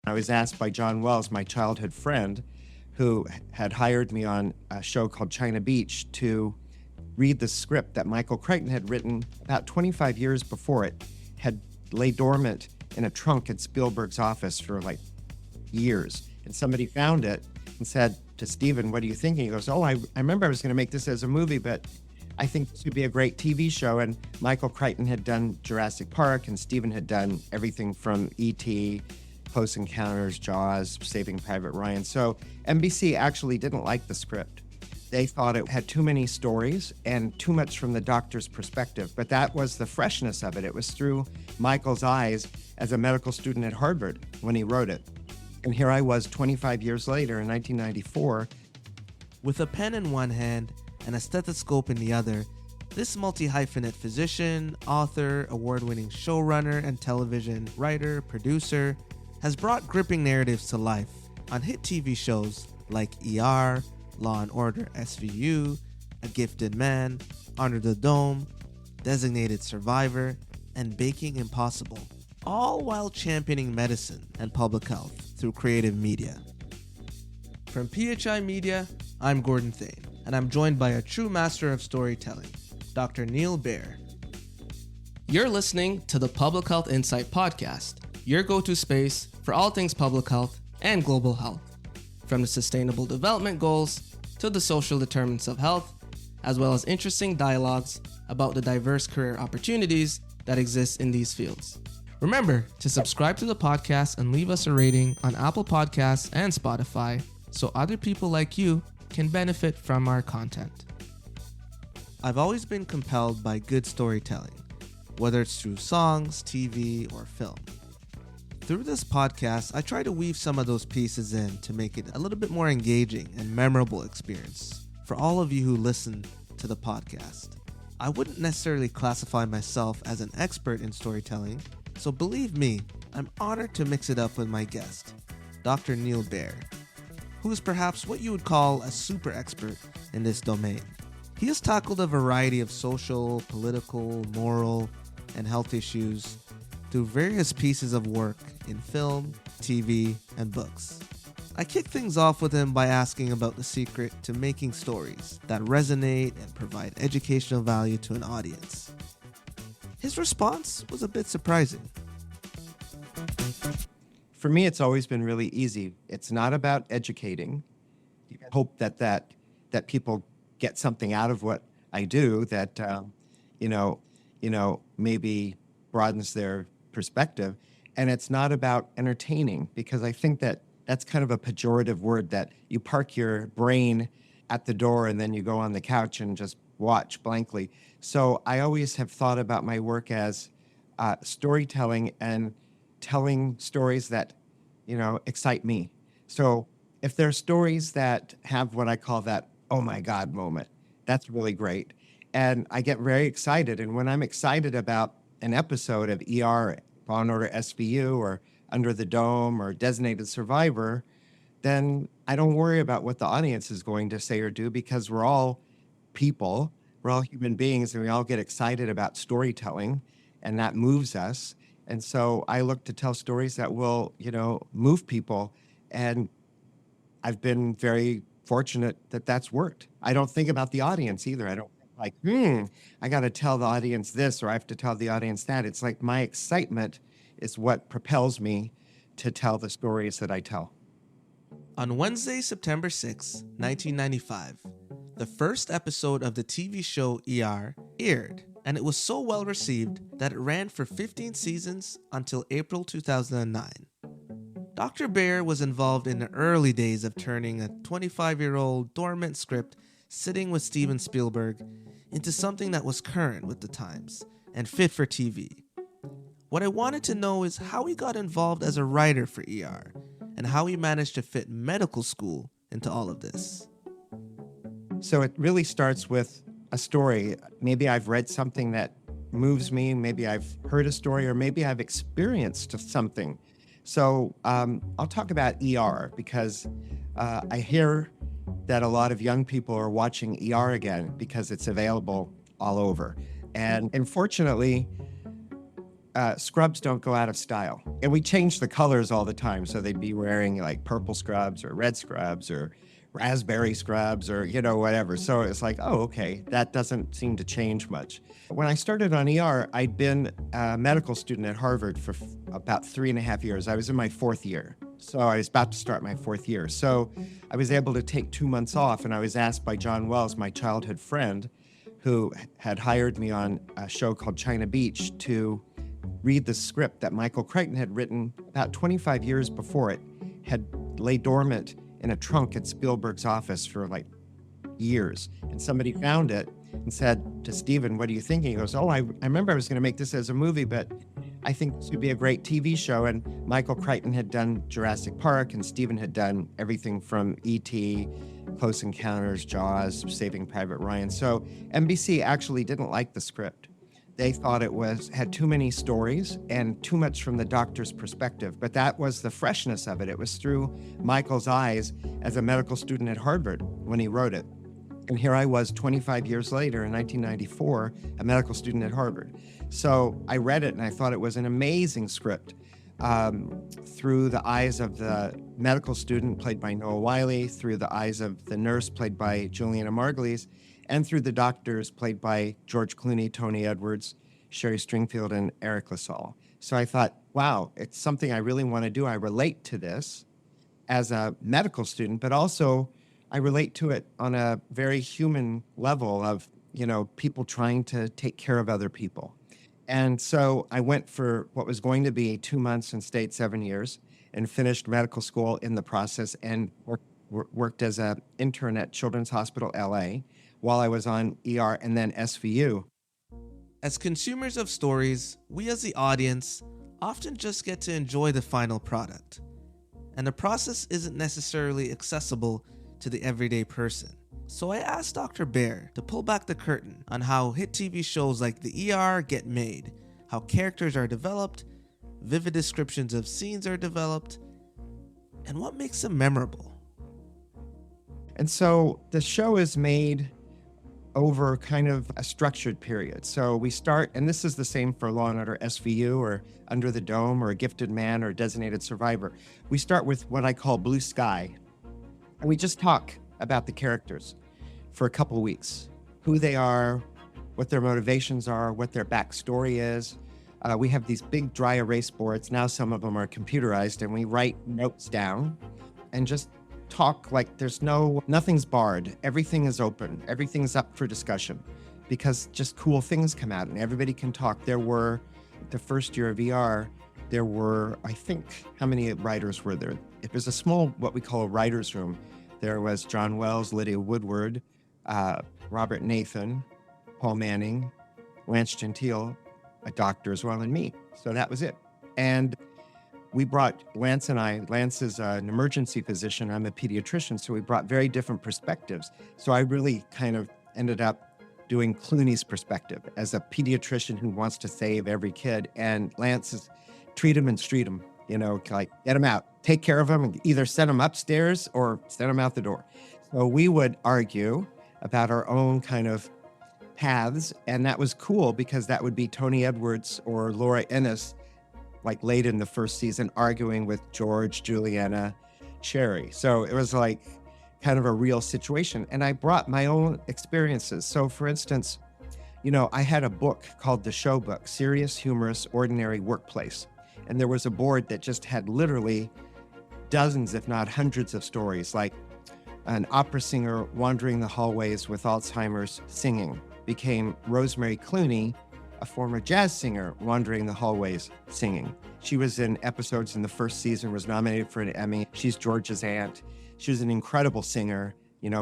I was asked by John Wells, my childhood friend, who had hired me on a show called China Beach, to read the script that Michael Crichton had written about 25 years before. It had lay dormant in a trunk at Spielberg's office for like years. And somebody found it and said to Steven, "What do you think?" And he goes, "Oh, I remember I was going to make this as a movie, but I think this would be a great TV show." And Michael Crichton had done Jurassic Park, and Steven had done everything from E.T., Close Encounters, Jaws, Saving Private Ryan. So NBC actually didn't like the script. They thought it had too many stories and too much from the doctor's perspective. But that was the freshness of it. It was through Michael's eyes as a medical student at Harvard when he wrote it. And here I was 25 years later in 1994. With a pen in one hand and a stethoscope in the other, this multi-hyphenate physician, author, award-winning showrunner, and television writer, producer has brought gripping narratives to life on hit TV shows like ER, Law & Order SVU, A Gifted Man, Under the Dome, Designated Survivor, and Baking Impossible, all while championing medicine and public health through creative media. From PHI Media, I'm Gordon Thane, and I'm joined by a true master of storytelling, Dr. Neal Baer. You're listening to the Public Health Insight Podcast, your go-to space for all things public health and global health, from the Sustainable Development Goals to the social determinants of health, as well as interesting dialogues about the diverse career opportunities that exist in these fields. Remember to subscribe to the podcast and leave us a rating on Apple Podcasts and Spotify so other people like you can benefit from our content. I've always been compelled by good storytelling, whether it's through songs, TV, or film. Through this podcast, I try to weave some of those pieces in to make it a little bit more engaging and memorable experience for all of you who listen to the podcast. I wouldn't necessarily classify myself as an expert in storytelling, so believe me, I'm honored to mix it up with my guest, Dr. Neal Baer, who is perhaps what you would call a super expert in this domain. He has tackled a variety of social, political, moral, and health issues through various pieces of work in film, TV, and books. I kicked things off with him by asking about the secret to making stories that resonate and provide educational value to an audience. His response was a bit surprising. For me, it's always been really easy. It's not about educating. You hope that people get something out of what I do that maybe broadens their perspective. And it's not about entertaining, because I think that that's kind of a pejorative word, that you park your brain at the door and then you go on the couch and just watch blankly. So I always have thought about my work as storytelling and telling stories that, excite me. So if there are stories that have what I call that, oh my God moment, that's really great. And I get very excited. And when I'm excited about an episode of ER, Law & Order SVU, or Under the Dome, or Designated Survivor, then I don't worry about what the audience is going to say or do, because we're all people, we're all human beings, and we all get excited about storytelling, and that moves us. And so I look to tell stories that will, move people. And I've been very fortunate that that's worked. I don't think about the audience either. I don't think like, I got to tell the audience this, or I have to tell the audience that. It's like my excitement is what propels me to tell the stories that I tell. On Wednesday, September 6, 1995, the first episode of the TV show ER aired, and it was so well received that it ran for 15 seasons until April 2009. Dr. Baer was involved in the early days of turning a 25-year-old dormant script sitting with Steven Spielberg into something that was current with the times and fit for TV. What I wanted to know is how he got involved as a writer for ER and how he managed to fit medical school into all of this. So it really starts with a story. Maybe I've read something that moves me, maybe I've heard a story, or maybe I've experienced something. So I'll talk about ER because I hear that a lot of young people are watching ER again because it's available all over. And unfortunately, scrubs don't go out of style. And we changed the colors all the time. So they'd be wearing like purple scrubs or red scrubs or raspberry scrubs or, whatever. So it's like, oh, okay, that doesn't seem to change much. When I started on ER, I'd been a medical student at Harvard for about 3.5 years. I was in my 4th year. So I was about to start my 4th year. So I was able to take 2 months off, and I was asked by John Wells, my childhood friend, who had hired me on a show called China Beach, to read the script that Michael Crichton had written about 25 years before. It had lay dormant in a trunk at Spielberg's office for like years. And somebody found it and said to Steven, "What are you thinking?" He goes, "Oh, I remember I was going to make this as a movie, but I think this would be a great TV show." And Michael Crichton had done Jurassic Park, and Steven had done everything from E.T., Close Encounters, Jaws, Saving Private Ryan. So NBC actually didn't like the script. They thought it had too many stories and too much from the doctor's perspective. But that was the freshness of it. It was through Michael's eyes as a medical student at Harvard when he wrote it. And here I was 25 years later in 1994, a medical student at Harvard. So I read it and I thought it was an amazing script through the eyes of the medical student played by Noah Wyle, through the eyes of the nurse played by Juliana Margulies, and through the doctors played by George Clooney, Tony Edwards, Sherry Stringfield, and Eric LaSalle. So I thought, wow, it's something I really want to do. I relate to this as a medical student, but also I relate to it on a very human level of, people trying to take care of other people. And so I went for what was going to be 2 months and stayed 7 years and finished medical school in the process and worked as an intern at Children's Hospital LA while I was on ER and then SVU. As consumers of stories, we as the audience often just get to enjoy the final product. And the process isn't necessarily accessible to the everyday person. So I asked Dr. Baer to pull back the curtain on how hit TV shows like The ER get made, how characters are developed, vivid descriptions of scenes are developed, and what makes them memorable. And so the show is made over kind of a structured period. So we start, and this is the same for Law & Order SVU or Under the Dome or A Gifted Man or Designated Survivor. We start with what I call blue sky. And we just talk about the characters for a couple of weeks, who they are, what their motivations are, what their backstory is. We have these big dry erase boards. Now some of them are computerized, and we write notes down and just talk like nothing's barred. Everything is open. Everything's up for discussion because just cool things come out and everybody can talk. The first year of ER, there were, I think, how many writers were there? It was a small, what we call a writer's room. There was John Wells, Lydia Woodward, Robert Nathan, Paul Manning, Lance Gentile, a doctor as well, and me. So that was it. And we brought Lance is an emergency physician. I'm a pediatrician. So we brought very different perspectives. So I really kind of ended up doing Clooney's perspective as a pediatrician who wants to save every kid. And Lance is treat him and street him, like get him out, take care of him, and either send him upstairs or send him out the door. So we would argue about our own kind of paths. And that was cool because that would be Tony Edwards or Laura Innes, like late in the first season, arguing with George, Juliana, Sherry. So it was like kind of a real situation. And I brought my own experiences. So for instance, I had a book called The Show Book, Serious, Humorous, Ordinary Workplace. And there was a board that just had literally dozens, if not hundreds of stories, like an opera singer wandering the hallways with Alzheimer's singing became Rosemary Clooney, a former jazz singer wandering the hallways singing. She was in episodes in the first season, was nominated for an Emmy. She's George's aunt. She was an incredible singer.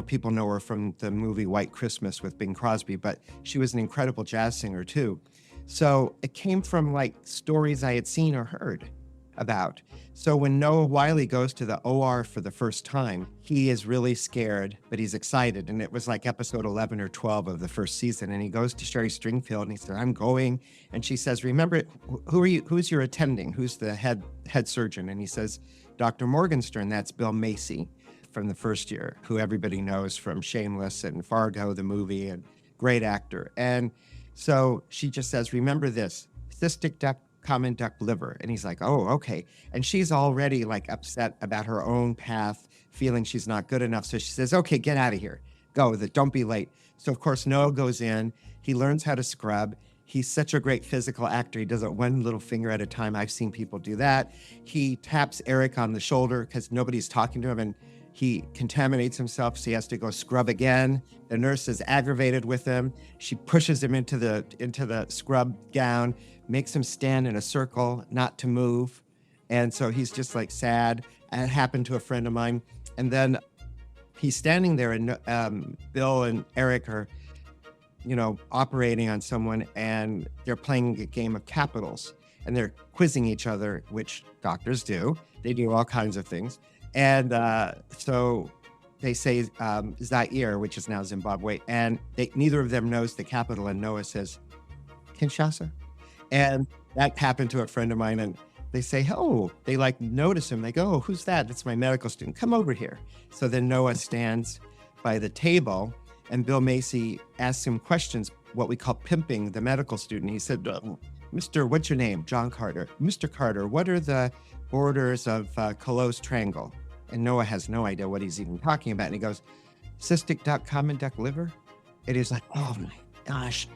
People know her from the movie White Christmas with Bing Crosby, but she was an incredible jazz singer too. So it came from like stories I had seen or heard about. So when Noah Wyle goes to the OR for the first time, he is really scared, but he's excited. And it was like episode 11 or 12 of the first season. And he goes to Sherry Stringfield and he said, "I'm going." And she says, "Remember, who's your attending? Who's the head surgeon?" And he says, "Dr. Morgenstern." That's Bill Macy from the first year, who everybody knows from Shameless and Fargo, the movie, and great actor. And so she just says, "Remember this, cystic duct common duck liver. And he's like, oh, okay. And she's already like upset about her own path, feeling she's not good enough. So she says, okay, get out of here. Go, don't be late. So of course, Noah goes in, he learns how to scrub. He's such a great physical actor. He does it one little finger at a time. I've seen people do that. He taps Eric on the shoulder because nobody's talking to him, and he contaminates himself, so he has to go scrub again. The nurse is aggravated with him. She pushes him into the scrub gown, makes him stand in a circle, not to move. And so he's just like sad. It happened to a friend of mine. And then he's standing there, and Bill and Eric are, operating on someone, and they're playing a game of capitals, and they're quizzing each other, which doctors do. They do all kinds of things. And so they say Zaire, which is now Zimbabwe, and neither of them knows the capital, and Noah says, Kinshasa. And that happened to a friend of mine, and they say, oh, they like notice him. They go, oh, who's that? That's my medical student. Come over here. So then Noah stands by the table, and Bill Macy asks him questions, what we call pimping the medical student. He said, Mr., what's your name? John Carter. Mr. Carter, what are the borders of Colo's Triangle? And Noah has no idea what he's even talking about. And he goes, cystic duck, common duck liver? And he's like, oh my gosh,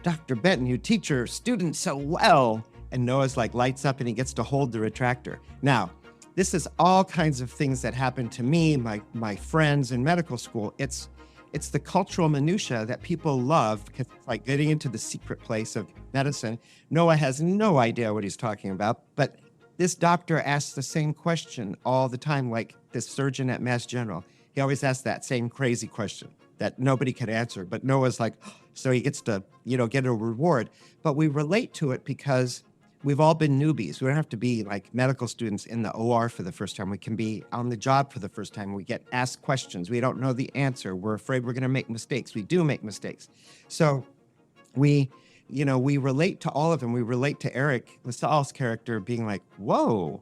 Dr. Benton, you teach your students so well. And Noah's like lights up, and he gets to hold the retractor. Now, this is all kinds of things that happen to me, my friends in medical school. It's the cultural minutia that people love, because it's like getting into the secret place of medicine. Noah has no idea what he's talking about, but this doctor asks the same question all the time, like this surgeon at Mass General. He always asks that same crazy question that nobody could answer, but Noah's like, so he gets to, get a reward. But we relate to it because we've all been newbies. We don't have to be like medical students in the OR for the first time. We can be on the job for the first time. We get asked questions. We don't know the answer. We're afraid we're going to make mistakes. We do make mistakes. So we relate to all of them. We relate to Eric LaSalle's character being like, whoa,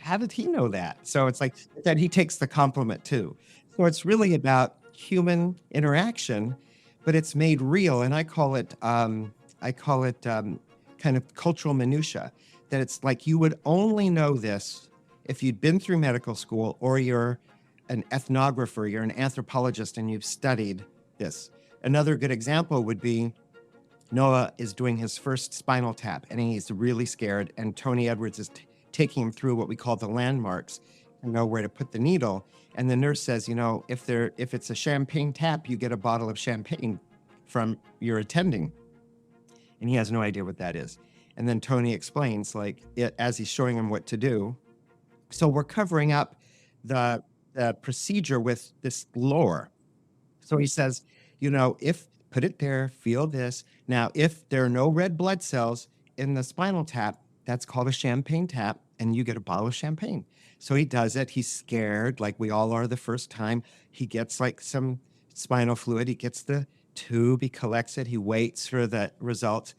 how did he know that? So it's like that he takes the compliment too. So it's really about human interaction, but it's made real. And I call it kind of cultural minutia, that it's like you would only know this if you'd been through medical school, or you're an ethnographer, you're an anthropologist, and you've studied this. Another good example would be Noah is doing his first spinal tap, and he's really scared, and Tony Edwards is taking him through what we call the landmarks and know where to put the needle. And the nurse says, if it's a champagne tap, you get a bottle of champagne from your attending. And he has no idea what that is. And then Tony explains, as he's showing him what to do. So we're covering up the procedure with this lore. So he says, if put it there, feel this. Now, if there are no red blood cells in the spinal tap, that's called a champagne tap, and you get a bottle of champagne. So he does it. He's scared, like we all are the first time. He gets like some spinal fluid. He gets the tube, he collects it, he waits for the results.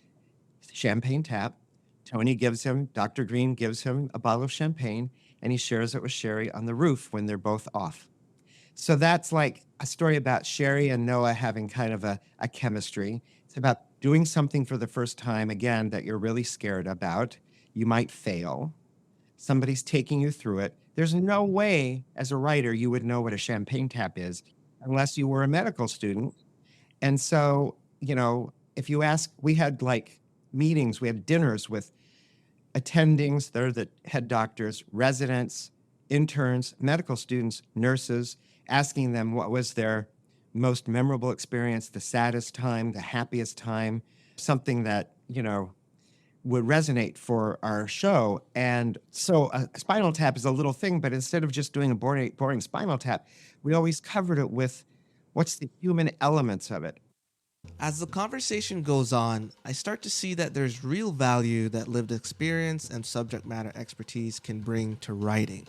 Champagne tap. Dr. Green gives him a bottle of champagne, and he shares it with Sherry on the roof when they're both off. So that's like a story about Sherry and Noah having kind of a chemistry. It's about doing something for the first time, again, that you're really scared about. You might fail. Somebody's taking you through it. There's no way as a writer you would know what a champagne tap is unless you were a medical student. And so, if you ask, we had like meetings, we had dinners with attendings, they're the head doctors, residents, interns, medical students, nurses, asking them what was their most memorable experience, the saddest time, the happiest time, something that, would resonate for our show. And so a spinal tap is a little thing, but instead of just doing a boring spinal tap, we always covered it with what's the human elements of it. As the conversation goes on, I start to see that there's real value that lived experience and subject matter expertise can bring to writing.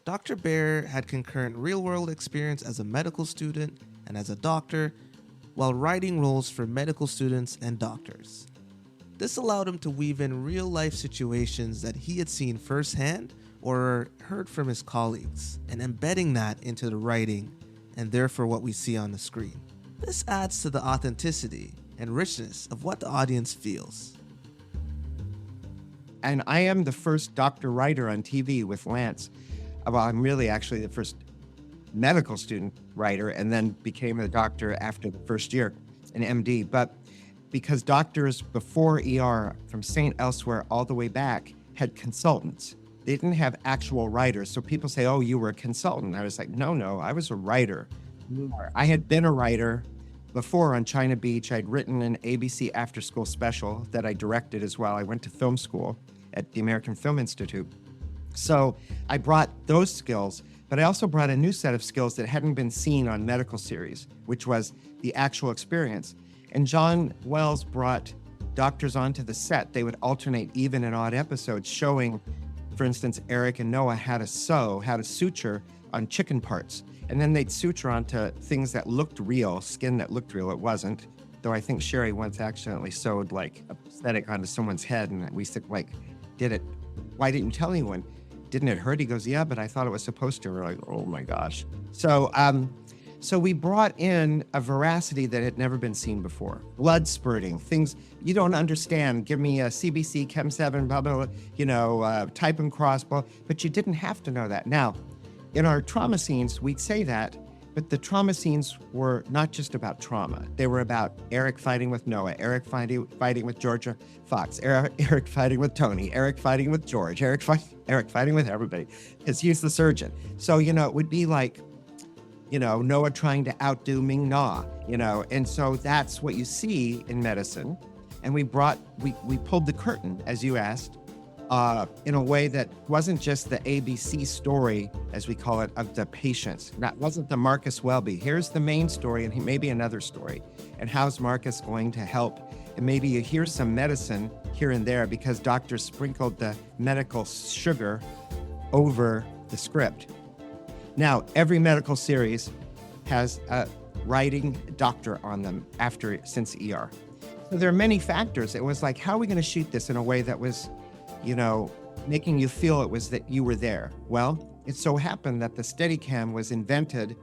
Dr. Baer had concurrent real-world experience as a medical student and as a doctor, while writing roles for medical students and doctors. This allowed him to weave in real-life situations that he had seen firsthand or heard from his colleagues, and embedding that into the writing, and therefore what we see on the screen. This adds to the authenticity and richness of what the audience feels. And I am the first doctor writer on TV with Lance. Well, I'm really actually the first medical student writer, and then became a doctor after the first year, an MD. But because doctors before ER from St. Elsewhere all the way back had consultants. They didn't have actual writers. So people say, oh, you were a consultant. I was like, no, I was a writer. I had been a writer before on China Beach. I'd written an ABC after school special that I directed as well. I went to film school at the American Film Institute. So I brought those skills, but I also brought a new set of skills that hadn't been seen on medical series, which was the actual experience. And John Wells brought doctors onto the set. They would alternate even and odd episodes showing, for instance, Eric and Noah how to suture on chicken parts. And then they'd suture onto things that looked real, skin that looked real. It wasn't. Though I think Sherry once accidentally sewed like a prosthetic onto someone's head, and we said, like, why didn't you tell anyone? Didn't it hurt? He goes, yeah, but I thought it was supposed to. We're like, oh my gosh. So we brought in a veracity that had never been seen before. Blood spurting, things you don't understand. Give me a CBC, Chem 7, blah, blah, blah, type and cross, blah. But you didn't have to know that. Now, in our trauma scenes, we'd say that, but the trauma scenes were not just about trauma. They were about Eric fighting with Noah, Eric fighting with Georgia Fox, Eric fighting with Tony, Eric fighting with George, Eric fighting with everybody, because he's the surgeon. So, it would be like, Noah trying to outdo Ming Na, and so that's what you see in medicine. And we pulled the curtain, as you asked, in a way that wasn't just the ABC story, as we call it, of the patients. That wasn't the Marcus Welby. Here's the main story and maybe another story. And how's Marcus going to help? And maybe you hear some medicine here and there because doctors sprinkled the medical sugar over the script. Now, every medical series has a writing doctor on them since ER. So there are many factors. It was like, how are we going to shoot this in a way that was, making you feel it was that you were there? Well, it so happened that the Steadicam was invented,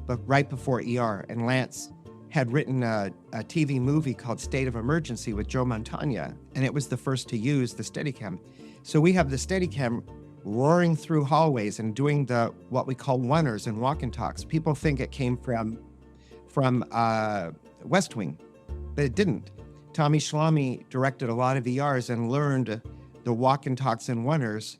but right before ER, and Lance had written a TV movie called State of Emergency with Joe Montana, and it was the first to use the Steadicam. So we have the Steadicam roaring through hallways and doing what we call oneers and walk and talks. People think it came from West Wing, but it didn't. Tommy Schlamme directed a lot of ERs and learned the walk and talks and oneers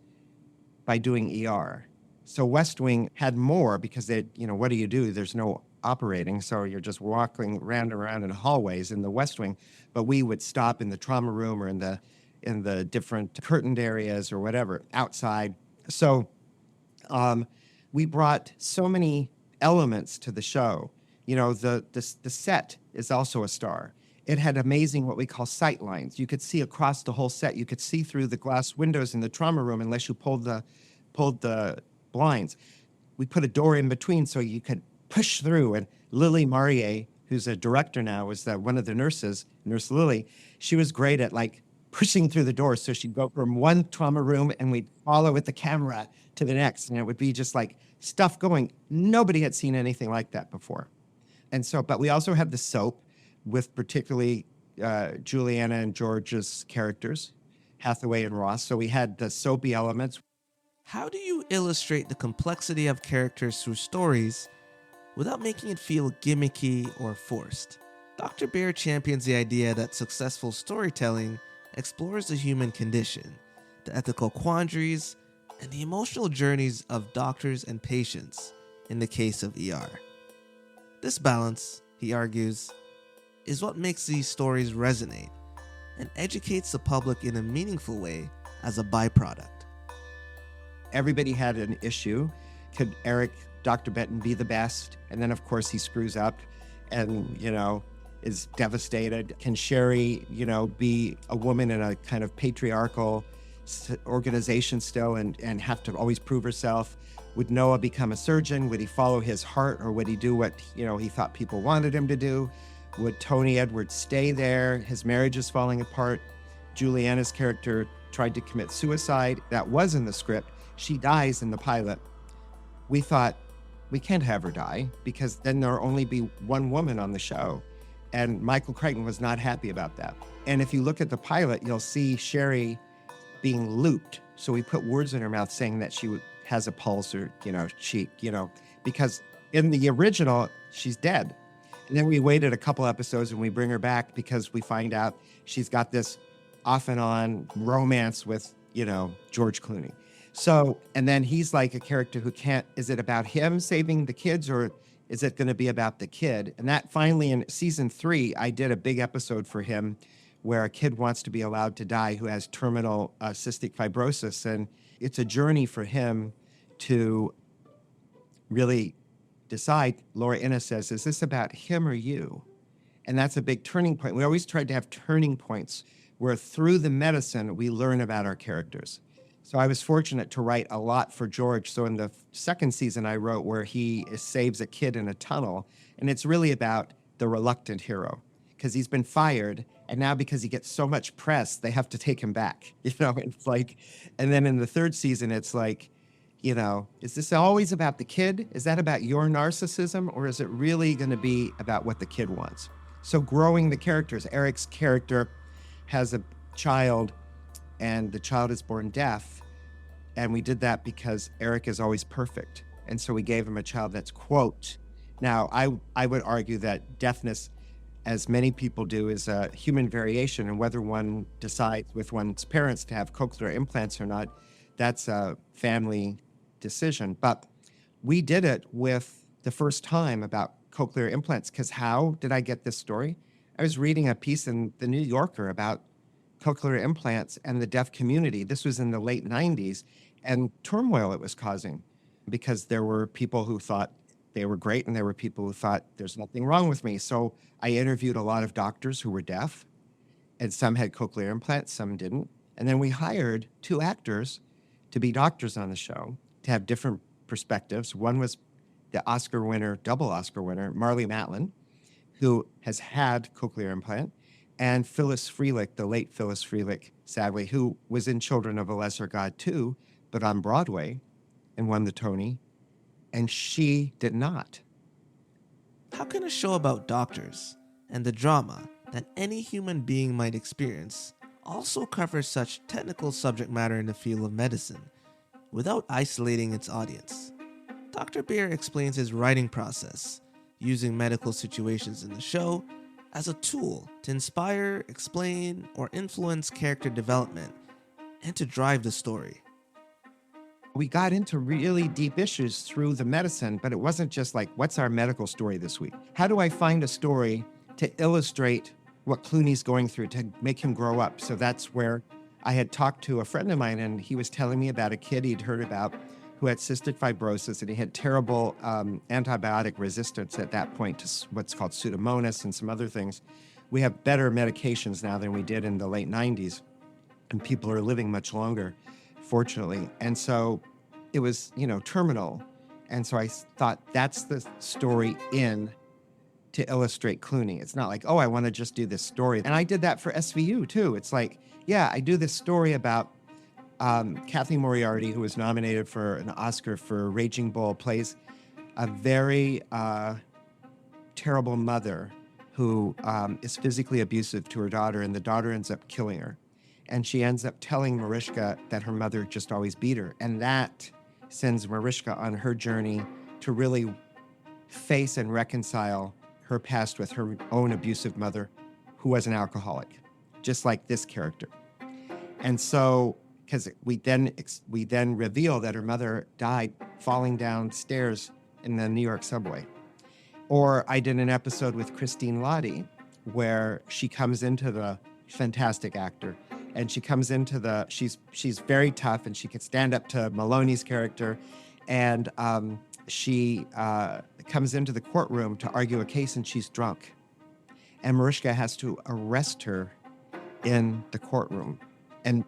by doing ER. So West Wing had more because what do you do? There's no operating, so you're just walking round and around in hallways in the West Wing. But we would stop in the trauma room or in the different curtained areas or whatever, outside. So we brought so many elements to the show. The set is also a star. It had amazing what we call sight lines. You could see across the whole set. You could see through the glass windows in the trauma room unless you pulled the blinds. We put a door in between so you could push through. And Lily Marier, who's a director now, was one of the nurses, Nurse Lily. She was great at pushing through the door. So she'd go from one trauma room and we'd follow with the camera to the next. And it would be just stuff going. Nobody had seen anything like that before. And so, but we also have the soap with particularly Juliana and George's characters, Hathaway and Ross. So we had the soapy elements. How do you illustrate the complexity of characters through stories without making it feel gimmicky or forced? Dr. Baer champions the idea that successful storytelling explores the human condition, the ethical quandaries, and the emotional journeys of doctors and patients in the case of ER. This balance, he argues, is what makes these stories resonate and educates the public in a meaningful way as a byproduct. Everybody had an issue. Could Dr. Benton be the best? And then, of course, he screws up and, is devastated. Can Sherry, be a woman in a kind of patriarchal organization still and have to always prove herself? Would Noah become a surgeon? Would he follow his heart, or would he do what, he thought people wanted him to do? Would Tony Edwards stay there? His marriage is falling apart. Juliana's character tried to commit suicide. That was in the script. She dies in the pilot. We thought, we can't have her die because then there'll only be one woman on the show. And Michael Crichton was not happy about that. And if you look at the pilot, you'll see Sherry being looped. So we put words in her mouth saying that she has a pulse or, cheek, because in the original, she's dead. And then we waited a couple episodes and we bring her back because we find out she's got this off and on romance with, George Clooney. So, and then he's like a character who is it about him saving the kids or is it going to be about the kid? And that finally in season 3, I did a big episode for him where a kid wants to be allowed to die who has terminal cystic fibrosis. And it's a journey for him to really decide. Laura Innes says, is this about him or you? And that's a big turning point. We always tried to have turning points where through the medicine, we learn about our characters. So I was fortunate to write a lot for George. So in the second season, I wrote where he saves a kid in a tunnel. And it's really about the reluctant hero because he's been fired. And now because he gets so much press, they have to take him back. It's like, and then in the third season, it's like, is this always about the kid? Is that about your narcissism? Or is it really going to be about what the kid wants? So growing the characters. Eric's character has a child and the child is born deaf. And we did that because Eric is always perfect. And so we gave him a child that's quote. Now, I would argue that deafness, as many people do, is a human variation. And whether one decides with one's parents to have cochlear implants or not, that's a family decision. But we did it with the first time about cochlear implants. Because how did I get this story? I was reading a piece in the New Yorker about cochlear implants and the deaf community. This was in the late 90s, and turmoil it was causing because there were people who thought they were great and there were people who thought there's nothing wrong with me. So I interviewed a lot of doctors who were deaf, and some had cochlear implants, some didn't. And then we hired 2 actors to be doctors on the show to have different perspectives. One was the double Oscar winner, Marlee Matlin, who has had cochlear implant, and Phyllis Freelick, the late Phyllis Freelick, sadly, who was in Children of a Lesser God too, but on Broadway and won the Tony, and she did not. How can a show about doctors and the drama that any human being might experience also cover such technical subject matter in the field of medicine without isolating its audience? Dr. Baer explains his writing process, using medical situations in the show as a tool to inspire, explain, or influence character development and to drive the story. We got into really deep issues through the medicine, but it wasn't just like, what's our medical story this week? How do I find a story to illustrate what Clooney's going through to make him grow up? So that's where I had talked to a friend of mine, and he was telling me about a kid he'd heard about who had cystic fibrosis, and he had terrible antibiotic resistance at that point to what's called Pseudomonas and some other things. We have better medications now than we did in the late 90s, and people are living much longer, fortunately. And so it was, terminal. And so I thought that's the story to illustrate Clooney. It's not like, oh, I want to just do this story. And I did that for SVU too. It's like, yeah, I do this story about Kathy Moriarty, who was nominated for an Oscar for Raging Bull, plays a very terrible mother who is physically abusive to her daughter, and the daughter ends up killing her. And she ends up telling Mariska that her mother just always beat her. And that sends Mariska on her journey to really face and reconcile her past with her own abusive mother, who was an alcoholic, just like this character. And so, because we then reveal that her mother died falling downstairs in the New York subway. Or I did an episode with Christine Lottie where she comes into the fantastic actor, and she comes into she's very tough, and she can stand up to Maloney's character, and she comes into the courtroom to argue a case, and she's drunk. And Mariska has to arrest her in the courtroom. And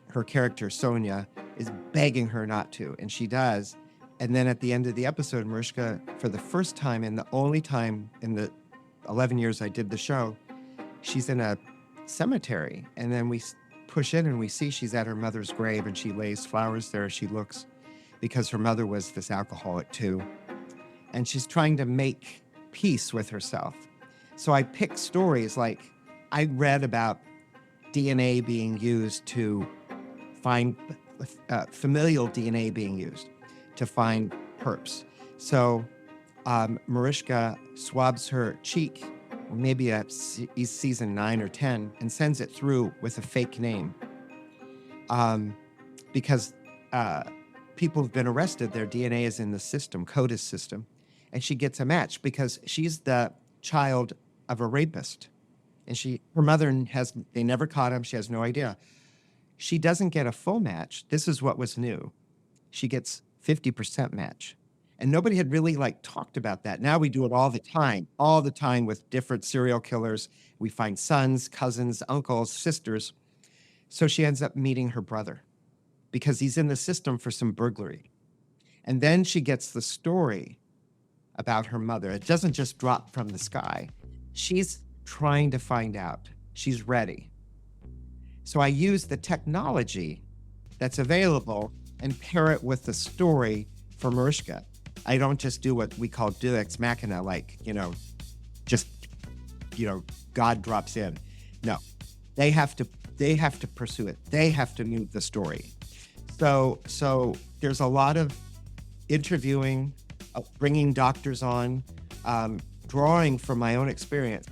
her character, Sonia, is begging her not to, and she does. And then at the end of the episode, Mariska, for the first time and the only time in the 11 years I did the show, she's in a cemetery. And then we push in and we see she's at her mother's grave, and she lays flowers there as she looks, because her mother was this alcoholic too. And she's trying to make peace with herself. So I pick stories like I read about DNA being used to find familial DNA being used to find perps. So Mariska swabs her cheek, maybe at season 9 or 10, and sends it through with a fake name. Because people have been arrested, their DNA is in the system, CODIS system, and she gets a match because she's the child of a rapist. And her mother they never caught him. She has no idea. She doesn't get a full match. This is what was new. She gets 50% match. And nobody had really talked about that. Now we do it all the time with different serial killers. We find sons, cousins, uncles, sisters. So she ends up meeting her brother because he's in the system for some burglary. And then she gets the story about her mother. It doesn't just drop from the sky. She's trying to find out. She's ready. So I use the technology that's available and pair it with the story for Mariska. I don't just do what we call deus ex machina, God drops in. No, they have to pursue it. They have to move the story. So there's a lot of interviewing, bringing doctors on, drawing from my own experience.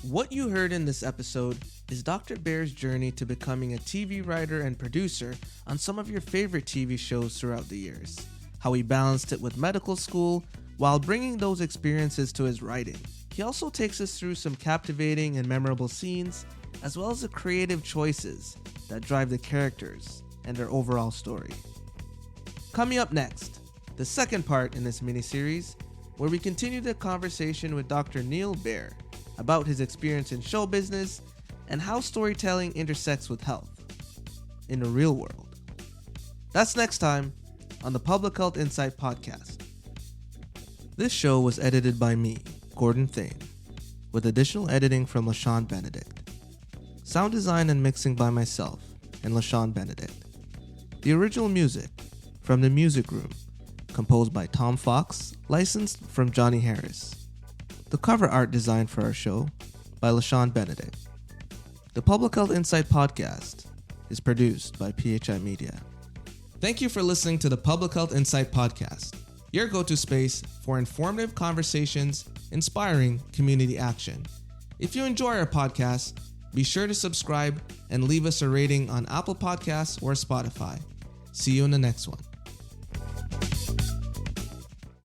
What you heard in this episode is Dr. Baer's journey to becoming a TV writer and producer on some of your favorite TV shows throughout the years. How he balanced it with medical school while bringing those experiences to his writing. He also takes us through some captivating and memorable scenes, as well as the creative choices that drive the characters and their overall story. Coming up next, the second part in this miniseries, where we continue the conversation with Dr. Neal Baer about his experience in show business and how storytelling intersects with health in the real world. That's next time on the Public Health Insight Podcast. This show was edited by me, Gordon Thane, with additional editing from LaShawn Benedict. Sound design and mixing by myself and LaShawn Benedict. The original music from The Music Room, composed by Tom Fox, licensed from Johnny Harris. The cover art design for our show by LaShawn Benedict. The Public Health Insight Podcast is produced by PHI Media. Thank you for listening to the Public Health Insight Podcast, your go-to space for informative conversations, inspiring community action. If you enjoy our podcast, be sure to subscribe and leave us a rating on Apple Podcasts or Spotify. See you in the next one.